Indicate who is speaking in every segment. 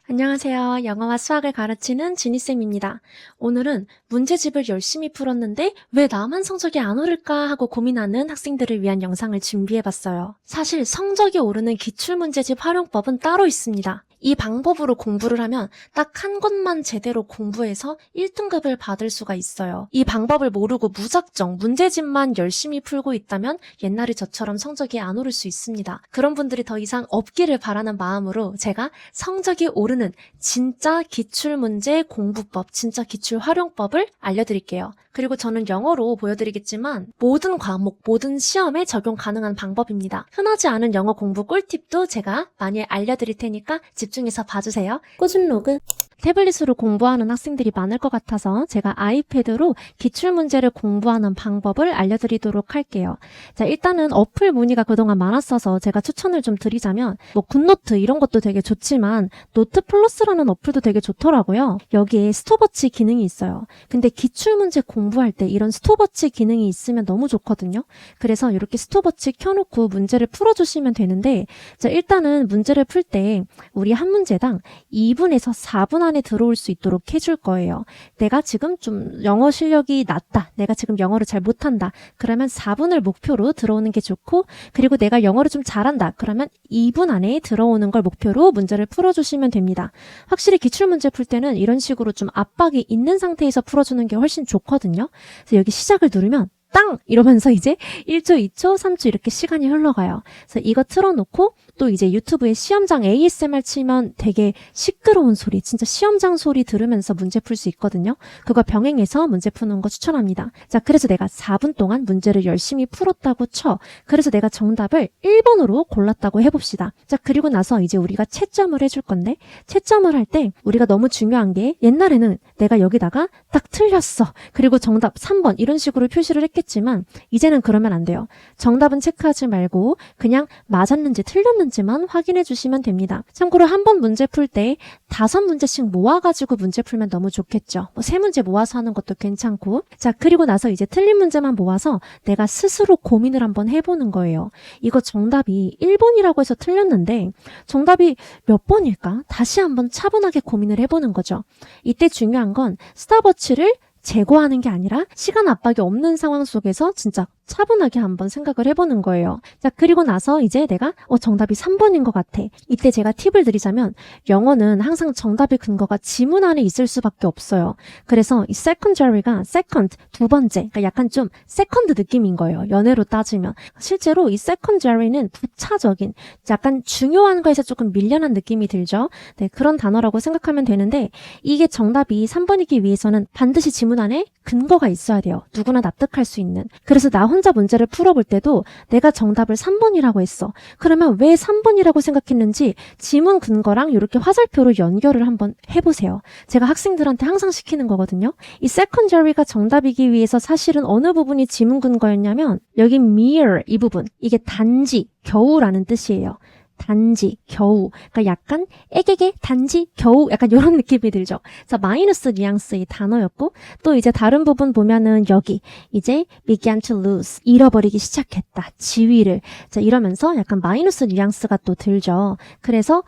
Speaker 1: 안녕하세요. 영어와 수학을 가르치는 지니쌤입니다. 오늘은 문제집을 열심히 풀었는데 왜 나만 성적이 안 오를까 하고 고민하는 학생들을 위한 영상을 준비해봤어요. 사실 성적이 오르는 기출문제집 활용법은 따로 있습니다. 이 방법으로 공부를 하면 딱 한 권만 제대로 공부해서 1등급을 받을 수가 있어요. 이 방법을 모르고 무작정 문제집만 열심히 풀고 있다면 옛날에 저처럼 성적이 안 오를 수 있습니다. 그런 분들이 더 이상 없기를 바라는 마음으로 제가 성적이 오르는 진짜 기출문제 공부법, 진짜 기출 활용법을 알려드릴게요. 그리고 저는 영어로 보여드리겠지만 모든 과목, 모든 시험에 적용 가능한 방법입니다. 흔하지 않은 영어 공부 꿀팁도 제가 많이 알려드릴 테니까 집중해서 봐주세요. 꾸준 로그. 태블릿으로 공부하는 학생들이 많을 것 같아서 제가 아이패드로 기출문제를 공부하는 방법을 알려드리도록 할게요. 자, 일단은 어플 문의가 그동안 많았어서 제가 추천을 좀 드리자면 굿노트 이런 것도 되게 좋지만 노트 플러스라는 어플도 되게 좋더라고요. 여기에 스톱워치 기능이 있어요. 근데 기출문제 공부할 때 이런 스톱워치 기능이 있으면 너무 좋거든요. 그래서 이렇게 스톱워치 켜놓고 문제를 풀어주시면 되는데, 자, 일단은 문제를 풀 때 우리 한 문제당 2분에서 4분 안에 들어올 수 있도록 해줄 거예요. 내가 지금 좀 영어 실력이 낮다. 내가 지금 영어를 잘 못한다. 그러면 4분을 목표로 들어오는 게 좋고, 그리고 내가 영어를 좀 잘한다. 그러면 2분 안에 들어오는 걸 목표로 문제를 풀어주시면 됩니다. 확실히 기출문제 풀 때는 이런 식으로 좀 압박이 있는 상태에서 풀어주는 게 훨씬 좋거든요. 그래서 여기 시작을 누르면 땅! 이러면서 이제 1초, 2초, 3초 이렇게 시간이 흘러가요. 그래서 이거 틀어놓고 또 이제 유튜브에 시험장 ASMR 치면 되게 시끄러운 소리, 진짜 시험장 소리 들으면서 문제 풀 수 있거든요. 그거 병행해서 문제 푸는 거 추천합니다. 자, 그래서 내가 4분 동안 문제를 열심히 풀었다고 쳐. 그래서 내가 정답을 1번으로 골랐다고 해봅시다. 자, 그리고 나서 이제 우리가 채점을 해줄 건데, 채점을 할 때 우리가 너무 중요한 게, 옛날에는 내가 여기다가 딱 틀렸어. 그리고 정답 3번 이런 식으로 표시를 했겠지만 이제는 그러면 안 돼요. 정답은 체크하지 말고 그냥 맞았는지 틀렸는지만 확인해 주시면 됩니다. 참고로 한 번 문제 풀 때 5문제씩 모아가지고 문제 풀면 너무 좋겠죠. 3문제 모아서 하는 것도 괜찮고. 자, 그리고 나서 이제 틀린 문제만 모아서 내가 스스로 고민을 한번 해보는 거예요. 이거 정답이 1번이라고 해서 틀렸는데 정답이 몇 번일까? 다시 한번 차분하게 고민을 해보는 거죠. 이때 중요한 건 스탑워치를 제거하는 게 아니라 시간 압박이 없는 상황 속에서 진짜 차분하게 한번 생각을 해보는 거예요. 자, 그리고 나서 이제 내가 정답이 3번인 것 같아. 이때 제가 팁을 드리자면 영어는 항상 정답의 근거가 지문 안에 있을 수밖에 없어요. 그래서 이 secondary가 second, 두 번째, 그러니까 약간 좀 second 느낌인 거예요. 연애로 따지면. 실제로 이 secondary는 부차적인, 약간 중요한 거에서 조금 밀려난 느낌이 들죠. 네, 그런 단어라고 생각하면 되는데 이게 정답이 3번이기 위해서는 반드시 지문 안에 근거가 있어야 돼요. 누구나 납득할 수 있는. 그래서 나 혼자 문제를 풀어볼 때도 내가 정답을 3번이라고 했어. 그러면 왜 3번이라고 생각했는지 지문 근거랑 이렇게 화살표로 연결을 한번 해보세요. 제가 학생들한테 항상 시키는 거거든요. 이 secondary가 정답이기 위해서 사실은 어느 부분이 지문 근거였냐면 여기 mere 이 부분, 이게 단지, 겨우라는 뜻이에요. 단지, 겨우. 그러니까 약간 애게게 단지, 겨우 약간 이런 느낌이 들죠. 그래서 마이너스 뉘앙스의 단어였고 또 이제 다른 부분 보면은 여기 이제 began to lose. 잃어버리기 시작했다. 지위를. 자, 이러면서 약간 마이너스 뉘앙스가 또 들죠. 그래서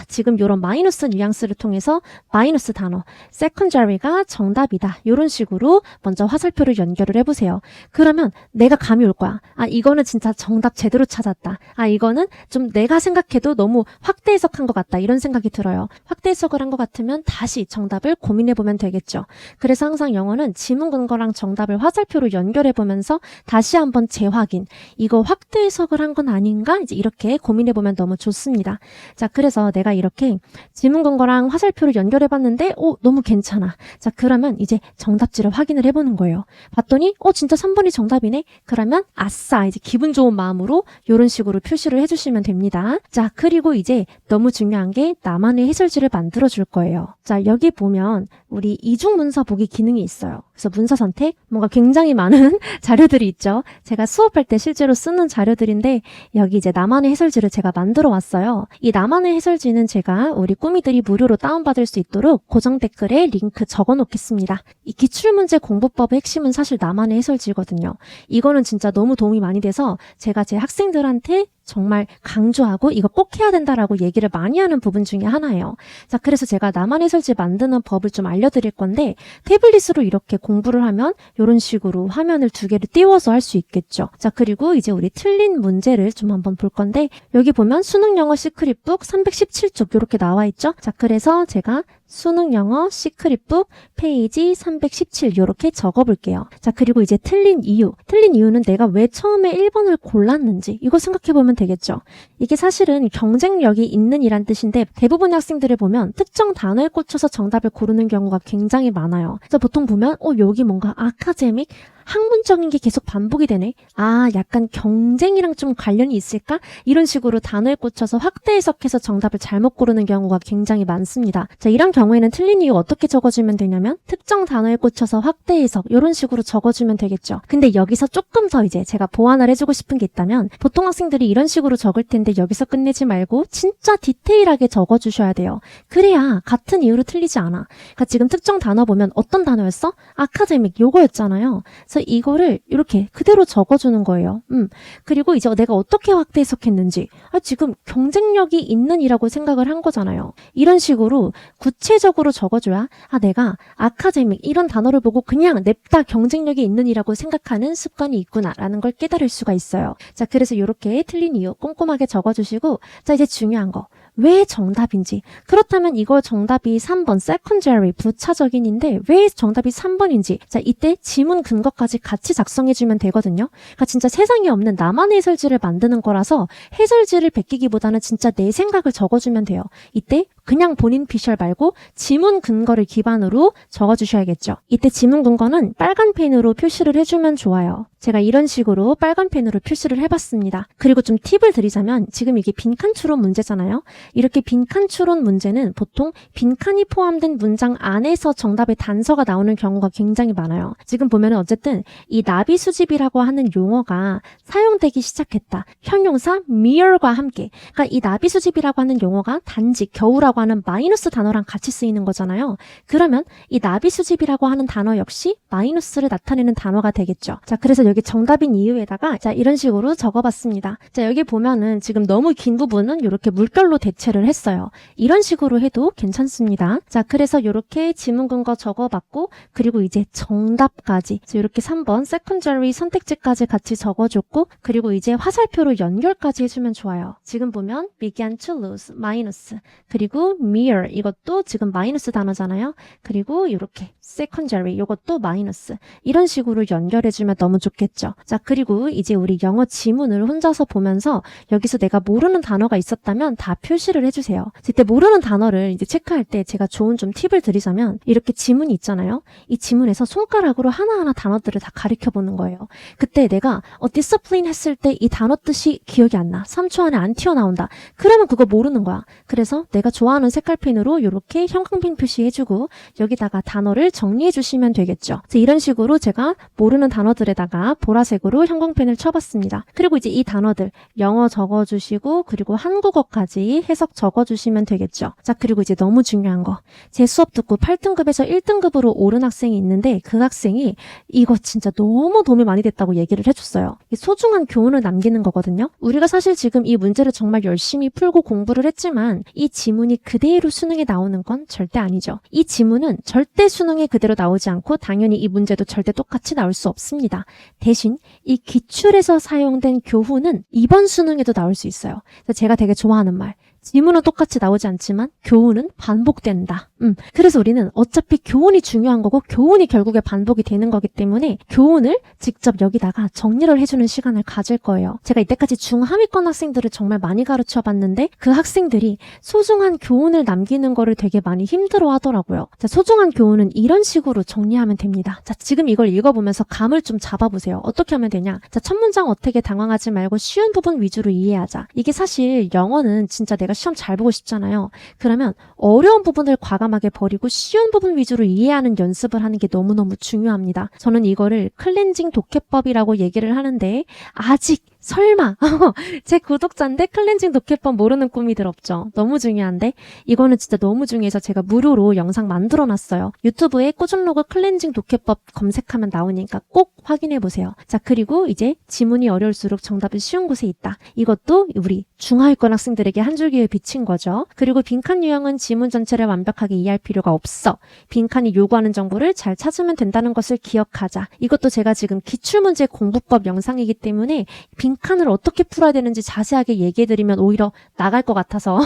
Speaker 1: 지금 이런 마이너스 뉘앙스를 통해서 마이너스 단어 secondary가 정답이다. 이런 식으로 먼저 화살표를 연결을 해보세요. 그러면 내가 감이 올 거야. 이거는 진짜 정답 제대로 찾았다. 이거는 좀 내가 생각해도 너무 확대 해석한 것 같다. 이런 생각이 들어요. 확대 해석을 한 것 같으면 다시 정답을 고민해보면 되겠죠. 그래서 항상 영어는 지문 근거랑 정답을 화살표로 연결해보면서 다시 한번 재확인. 이거 확대 해석을 한 건 아닌가? 이제 이렇게 고민해보면 너무 좋습니다. 자, 그래서 내가 이렇게 지문 근거랑 화살표를 연결해봤는데 너무 괜찮아. 자, 그러면 이제 정답지를 확인을 해보는 거예요. 봤더니 진짜 3번이 정답이네? 그러면 아싸! 이제 기분 좋은 마음으로 이런 식으로 표시를 해주시면 됩니다. 자, 그리고 이제 너무 중요한 게 나만의 해설지를 만들어줄 거예요. 자, 여기 보면 우리 이중 문서 보기 기능이 있어요. 그래서 문서 선택, 뭔가 굉장히 많은 자료들이 있죠. 제가 수업할 때 실제로 쓰는 자료들인데 여기 이제 나만의 해설지를 제가 만들어 왔어요. 이 나만의 해설지는 제가 우리 꾸미들이 무료로 다운받을 수 있도록 고정 댓글에 링크 적어 놓겠습니다. 이 기출문제 공부법의 핵심은 사실 나만의 해설지거든요. 이거는 진짜 너무 도움이 많이 돼서 제가 제 학생들한테 정말 강조하고 이거 꼭 해야 된다라고 얘기를 많이 하는 부분 중에 하나예요. 자, 그래서 제가 나만 해설지 만드는 법을 좀 알려드릴 건데 태블릿으로 이렇게 공부를 하면 이런 식으로 화면을 두 개를 띄워서 할 수 있겠죠. 자, 그리고 이제 우리 틀린 문제를 좀 한번 볼 건데 여기 보면 수능 영어 시크릿북 317쪽 이렇게 나와 있죠. 자, 그래서 제가 수능 영어 시크릿북 페이지 317 이렇게 적어볼게요. 자, 그리고 이제 틀린 이유. 틀린 이유는 내가 왜 처음에 1번을 골랐는지 이거 생각해보면 되겠죠. 이게 사실은 경쟁력이 있는 이란 뜻인데 대부분의 학생들을 보면 특정 단어에 꽂혀서 정답을 고르는 경우가 굉장히 많아요. 그래서 보통 보면 여기 뭔가 아카데믹 학문적인 게 계속 반복이 되네. 아, 약간 경쟁이랑 좀 관련이 있을까? 이런 식으로 단어에 꽂혀서 확대 해석해서 정답을 잘못 고르는 경우가 굉장히 많습니다. 자, 이런 경우에는 틀린 이유 어떻게 적어주면 되냐면 특정 단어에 꽂혀서 확대 해석 이런 식으로 적어주면 되겠죠. 근데 여기서 조금 더 이제 제가 보완을 해주고 싶은 게 있다면 보통 학생들이 이런 식으로 적을 텐데 여기서 끝내지 말고 진짜 디테일하게 적어주셔야 돼요. 그래야 같은 이유로 틀리지 않아. 그러니까 지금 특정 단어 보면 어떤 단어였어? 아카데믹 요거였잖아요. 그래서 이거를 이렇게 그대로 적어주는 거예요. 그리고 이제 내가 어떻게 확대 해석했는지 지금 경쟁력이 있는 이라고 생각을 한 거잖아요. 이런 식으로 구체적으로 적어줘야 내가 아카데믹 이런 단어를 보고 그냥 냅다 경쟁력이 있는 이라고 생각하는 습관이 있구나라는 걸 깨달을 수가 있어요. 자, 그래서 이렇게 틀린 이유 꼼꼼하게 적어주시고 자, 이제 중요한 거. 왜 정답인지. 그렇다면 이거 정답이 3번 secondary 부차적인인데 왜 정답이 3번인지. 자, 이때 지문 근거까지 같이 작성해주면 되거든요. 그러니까 진짜 세상에 없는 나만의 해설지를 만드는 거라서 해설지를 베끼기보다는 진짜 내 생각을 적어주면 돼요. 이때 그냥 본인 피셜 말고 지문 근거를 기반으로 적어주셔야겠죠. 이때 지문 근거는 빨간 펜으로 표시를 해주면 좋아요. 제가 이런 식으로 빨간 펜으로 표시를 해봤습니다. 그리고 좀 팁을 드리자면 지금 이게 빈칸 추론 문제잖아요. 이렇게 빈칸 추론 문제는 보통 빈칸이 포함된 문장 안에서 정답의 단서가 나오는 경우가 굉장히 많아요. 지금 보면은 어쨌든 이 나비 수집이라고 하는 용어가 사용되기 시작했다. 형용사 mere과 함께. 그러니까 이 나비 수집이라고 하는 용어가 단지 겨우라고 하는 마이너스 단어랑 같이 쓰이는 거잖아요. 그러면 이 나비 수집이라고 하는 단어 역시 마이너스를 나타내는 단어가 되겠죠. 자, 그래서 여기 정답인 이유에다가 자, 이런 식으로 적어봤습니다. 자, 여기 보면은 지금 너무 긴 부분은 이렇게 물결로 대체를 했어요. 이런 식으로 해도 괜찮습니다. 자, 그래서 이렇게 지문 근거 적어봤고 그리고 이제 정답까지 이렇게 3번 secondary 선택지까지 같이 적어줬고 그리고 이제 화살표로 연결까지 해주면 좋아요. 지금 보면 began to lose 마이너스 그리고 mere 이것도 지금 마이너스 단어잖아요. 그리고 이렇게 secondary 이것도 마이너스 이런 식으로 연결해주면 너무 좋겠죠. 자, 그리고 이제 우리 영어 지문을 혼자서 보면서 여기서 내가 모르는 단어가 있었다면 다 표시를 해주세요. 이때 모르는 단어를 이제 체크할 때 제가 좋은 좀 팁을 드리자면 이렇게 지문이 있잖아요. 이 지문에서 손가락으로 하나하나 단어들을 다 가리켜보는 거예요. 그때 내가 discipline 했을 때 이 단어 뜻이 기억이 안 나. 3초 안에 안 튀어나온다. 그러면 그거 모르는 거야. 그래서 내가 좋아하는 색깔펜으로 이렇게 형광펜 표시해주고 여기다가 단어를 정리해주시면 되겠죠. 이런 식으로 제가 모르는 단어들에다가 보라색으로 형광펜을 쳐봤습니다. 그리고 이제 이 단어들 영어 적어주시고 그리고 한국어까지 해석 적어주시면 되겠죠. 자, 그리고 이제 너무 중요한 거. 제 수업 듣고 8등급에서 1등급으로 오른 학생이 있는데 그 학생이 이거 진짜 너무 도움이 많이 됐다고 얘기를 해줬어요. 소중한 교훈을 남기는 거거든요. 우리가 사실 지금 이 문제를 정말 열심히 풀고 공부를 했지만 이 지문이 그대로 수능에 나오는 건 절대 아니죠. 이 지문은 절대 수능에 그대로 나오지 않고 당연히 이 문제도 절대 똑같이 나올 수 없습니다. 대신 이 기출에서 사용된 교훈은 이번 수능에도 나올 수 있어요. 제가 되게 좋아하는 말. 지문은 똑같이 나오지 않지만 교훈은 반복된다. 그래서 우리는 어차피 교훈이 중요한 거고 교훈이 결국에 반복이 되는 거기 때문에 교훈을 직접 여기다가 정리를 해주는 시간을 가질 거예요. 제가 이때까지 중하위권 학생들을 정말 많이 가르쳐 봤는데 그 학생들이 소중한 교훈을 남기는 거를 되게 많이 힘들어 하더라고요. 자, 소중한 교훈은 이런 식으로 정리하면 됩니다. 자, 지금 이걸 읽어보면서 감을 좀 잡아보세요. 어떻게 하면 되냐? 자, 첫 문장 어떻게 당황하지 말고 쉬운 부분 위주로 이해하자. 이게 사실 영어는 진짜 내가 시험 잘 보고 싶잖아요. 그러면 어려운 부분을 과감하게 버리고 쉬운 부분 위주로 이해하는 연습을 하는 게 너무너무 중요합니다. 저는 이거를 클렌징 독해법이라고 얘기를 하는데 아직 설마 제 구독자인데 클렌징 독해법 모르는 꾸미들 없죠? 너무 중요한데 이거는 진짜 너무 중요해서 제가 무료로 영상 만들어놨어요. 유튜브에 꾸준로그 클렌징 독해법 검색하면 나오니까 꼭 확인해보세요. 자, 그리고 이제 지문이 어려울수록 정답은 쉬운 곳에 있다. 이것도 우리 중하위권 학생들에게 한 줄기에 비친 거죠. 그리고 빈칸 유형은 지문 전체를 완벽하게 이해할 필요가 없어. 빈칸이 요구하는 정보를 잘 찾으면 된다는 것을 기억하자. 이것도 제가 지금 기출문제 공부법 영상이기 때문에 빈칸을 어떻게 풀어야 되는지 자세하게 얘기해드리면 오히려 나갈 것 같아서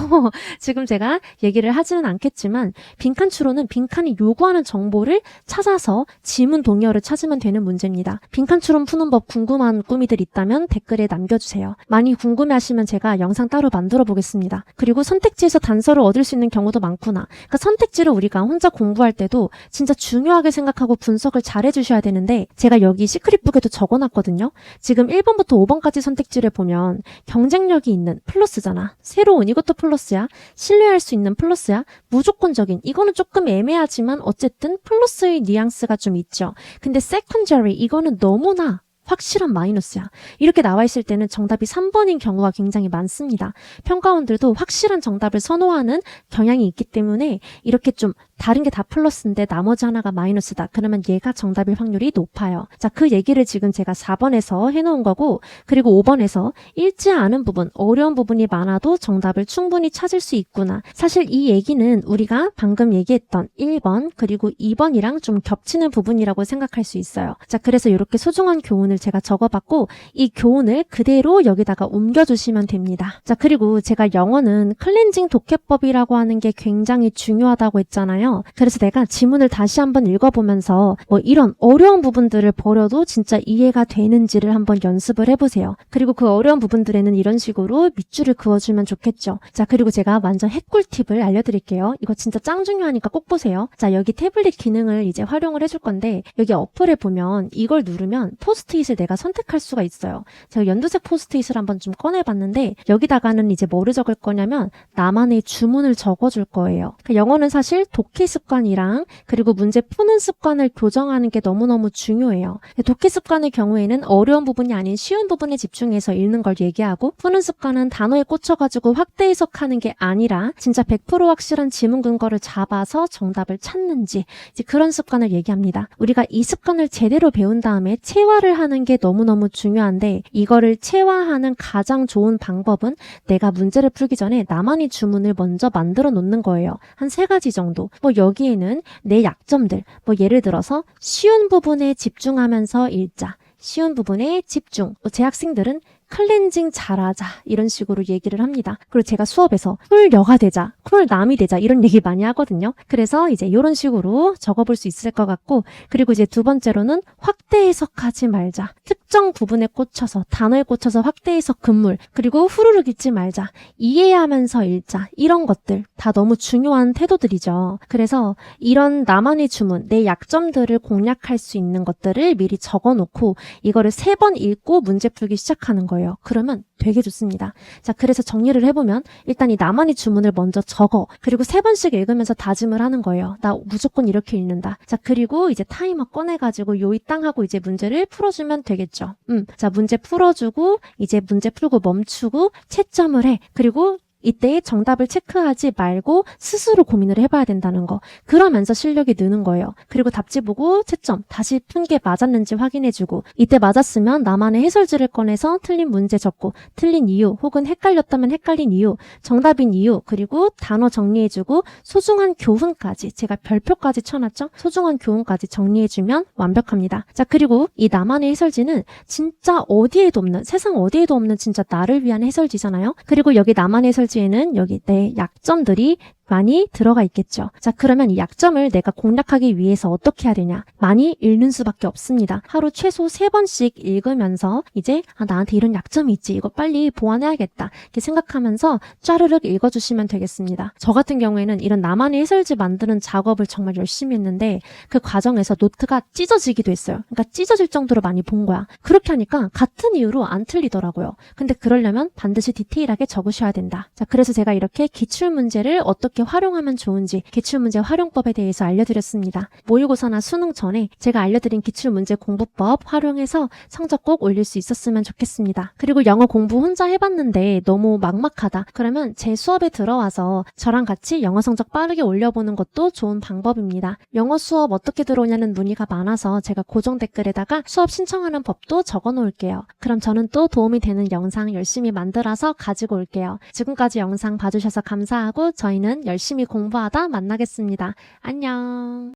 Speaker 1: 지금 제가 얘기를 하지는 않겠지만 빈칸 추론은 빈칸이 요구하는 정보를 찾아서 지문 동의어를 찾으면 되는 문제입니다. 빈칸 추론 푸는 법 궁금한 꾸미들 있다면 댓글에 남겨주세요. 많이 궁금해하시면 제가 영상 따로 만들어 보겠습니다. 그리고 선택지에서 단서를 얻을 수 있는 경우도 많구나. 그러니까 선택지를 우리가 혼자 공부할 때도 진짜 중요하게 생각하고 분석을 잘 해주셔야 되는데 제가 여기 시크릿북에도 적어놨거든요. 지금 1번부터 5번까지 선택지를 보면 경쟁력이 있는 플러스잖아. 새로운 이것도 플러스야. 신뢰할 수 있는 플러스야. 무조건적인 이거는 조금 애매하지만 어쨌든 플러스의 뉘앙스가 좀 있죠. 근데 secondary 이거는 너무나 확실한 마이너스야. 이렇게 나와 있을 때는 정답이 3번인 경우가 굉장히 많습니다. 평가원들도 확실한 정답을 선호하는 경향이 있기 때문에 이렇게 좀 다른 게 다 플러스인데 나머지 하나가 마이너스다. 그러면 얘가 정답일 확률이 높아요. 자, 그 얘기를 지금 제가 4번에서 해놓은 거고 그리고 5번에서 읽지 않은 부분, 어려운 부분이 많아도 정답을 충분히 찾을 수 있구나. 사실 이 얘기는 우리가 방금 얘기했던 1번 그리고 2번이랑 좀 겹치는 부분이라고 생각할 수 있어요. 자, 그래서 이렇게 소중한 교훈을 제가 적어봤고 이 교훈을 그대로 여기다가 옮겨주시면 됩니다. 자, 그리고 제가 영어는 클렌징 독해법이라고 하는 게 굉장히 중요하다고 했잖아요. 그래서 내가 지문을 다시 한번 읽어보면서 뭐 이런 어려운 부분들을 버려도 진짜 이해가 되는지를 한번 연습을 해보세요. 그리고 그 어려운 부분들에는 이런 식으로 밑줄을 그어주면 좋겠죠. 자, 그리고 제가 완전 핵꿀팁을 알려드릴게요. 이거 진짜 짱 중요하니까 꼭 보세요. 자, 여기 태블릿 기능을 이제 활용을 해줄 건데 여기 어플에 보면 이걸 누르면 포스트잇을 내가 선택할 수가 있어요. 제가 연두색 포스트잇을 한번 좀 꺼내봤는데 여기다가는 이제 뭐를 적을 거냐면 나만의 주문을 적어줄 거예요. 그러니까 영어는 사실 독해 습관이랑 그리고 문제 푸는 습관을 교정하는 게 너무너무 중요해요. 독해 습관의 경우에는 어려운 부분이 아닌 쉬운 부분에 집중해서 읽는 걸 얘기하고 푸는 습관은 단어에 꽂혀가지고 확대 해석하는 게 아니라 진짜 100% 확실한 지문 근거를 잡아서 정답을 찾는지 이제 그런 습관을 얘기합니다. 우리가 이 습관을 제대로 배운 다음에 체화를 하는 게 너무너무 중요한데 이거를 체화하는 가장 좋은 방법은 내가 문제를 풀기 전에 나만의 주문을 먼저 만들어 놓는 거예요. 한 3가지 정도. 뭐 여기에는 내 약점들, 뭐 예를 들어서 쉬운 부분에 집중하면서 읽자. 쉬운 부분에 집중. 제 학생들은 클렌징 잘하자 이런 식으로 얘기를 합니다. 그리고 제가 수업에서 쿨여가 되자, 쿨남이 되자 이런 얘기 많이 하거든요. 그래서 이제 이런 식으로 적어볼 수 있을 것 같고 그리고 이제 두 번째로는 확대 해석하지 말자. 특정 부분에 꽂혀서 단어에 꽂혀서 확대 해석 금물 그리고 후루룩 읽지 말자. 이해하면서 읽자. 이런 것들 다 너무 중요한 태도들이죠. 그래서 이런 나만의 주문, 내 약점들을 공략할 수 있는 것들을 미리 적어놓고 이거를 3번 읽고 문제 풀기 시작하는 거예요. 그러면 되게 좋습니다. 자, 그래서 정리를 해보면 일단 이 나만의 주문을 먼저 적어. 그리고 3번씩 읽으면서 다짐을 하는 거예요. 나 무조건 이렇게 읽는다. 자, 그리고 이제 타이머 꺼내가지고 요이 땅 하고 이제 문제를 풀어주면 되겠죠. 자, 문제 풀어주고 이제 문제 풀고 멈추고 채점을 해. 그리고 이때 정답을 체크하지 말고 스스로 고민을 해봐야 된다는 거. 그러면서 실력이 느는 거예요. 그리고 답지 보고 채점, 다시 푼 게 맞았는지 확인해주고 이때 맞았으면 나만의 해설지를 꺼내서 틀린 문제 적고 틀린 이유 혹은 헷갈렸다면 헷갈린 이유, 정답인 이유 그리고 단어 정리해주고 소중한 교훈까지 제가 별표까지 쳐놨죠? 소중한 교훈까지 정리해주면 완벽합니다. 자, 그리고 이 나만의 해설지는 진짜 어디에도 없는 세상 어디에도 없는 진짜 나를 위한 해설지잖아요. 그리고 여기 나만의 해설지에는 여기 내 약점들이 많이 들어가 있겠죠. 자, 그러면 이 약점을 내가 공략하기 위해서 어떻게 해야 되냐? 많이 읽는 수밖에 없습니다. 하루 최소 3번씩 읽으면서 이제 나한테 이런 약점이 있지. 이거 빨리 보완해야겠다. 이렇게 생각하면서 짜르륵 읽어주시면 되겠습니다. 저 같은 경우에는 이런 나만의 해설지 만드는 작업을 정말 열심히 했는데 그 과정에서 노트가 찢어지기도 했어요. 그러니까 찢어질 정도로 많이 본 거야. 그렇게 하니까 같은 이유로 안 틀리더라고요. 근데 그러려면 반드시 디테일하게 적으셔야 된다. 자, 그래서 제가 이렇게 기출문제를 어떻게 어떻게 활용하면 좋은지 기출문제 활용법에 대해서 알려드렸습니다. 모의고사나 수능 전에 제가 알려드린 기출문제 공부법 활용해서 성적 꼭 올릴 수 있었으면 좋겠습니다. 그리고 영어 공부 혼자 해봤는데 너무 막막하다. 그러면 제 수업에 들어와서 저랑 같이 영어 성적 빠르게 올려보는 것도 좋은 방법입니다. 영어 수업 어떻게 들어오냐는 문의가 많아서 제가 고정 댓글에다가 수업 신청하는 법도 적어 놓을게요. 그럼 저는 또 도움이 되는 영상 열심히 만들어서 가지고 올게요. 지금까지 영상 봐주셔서 감사하고 저희는 열심히 공부하다 만나겠습니다. 안녕.